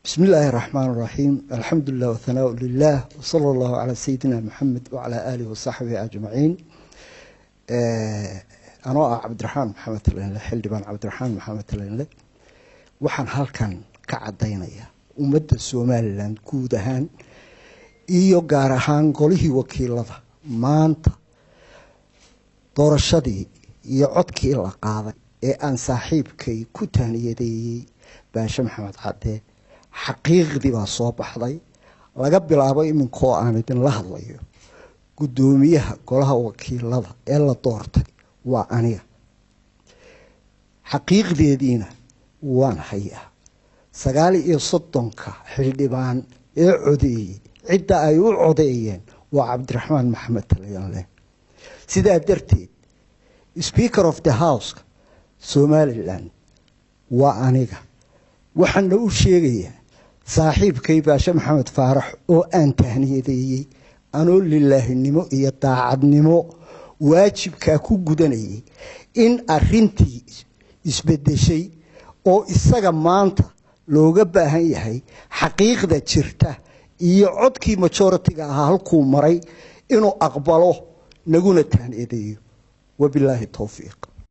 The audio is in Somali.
بسم الله الرحمن الرحيم. الحمد لله والثناء لله وصلى الله على سيدنا محمد وعلى آله وصحبه أجمعين. أنا عبد الرحمن محمد الله حلبان عبد الرحمن محمد الله waxaan halkan ka cadeynayaa ummadda Soomaaliland guud ahaan iyo gaar ahaan golihii wakiilada maanta doorashadii iyo codkii la qaaday ee aan saaxiibkay ku taaniyadeeyay Baasha Maxamed Cadde xaqiiqdii baa soo baxday laga bilaabo iminkoo aan idin la hadlayo gudoomiyaha golaha wakiilada ee la doortay waa aniga xaqiiqdeediina waan hayaa 39 xildhibaan ee codeeyay cidda ay u codeeyeen waa Cabdiraxmaan Maxamed Talyaanle sidaa darteed Speaker of the House Somaliland waa aniga waxaan u sheegayaa saaxiibkay Baasha Maxamed Faarax oo aan tahniyadeeyay anoo lilaahinimo iyo daacadnimo waajibka ku gudanayay in arrintii isbedeshay oo isaga maanta looga baahan yahay xaqiiqda jirta iyo codkii majority-ga ahaa halkuu maray inuu aqbalo naguna tahniyadeeyo wabillahi tawfiiq.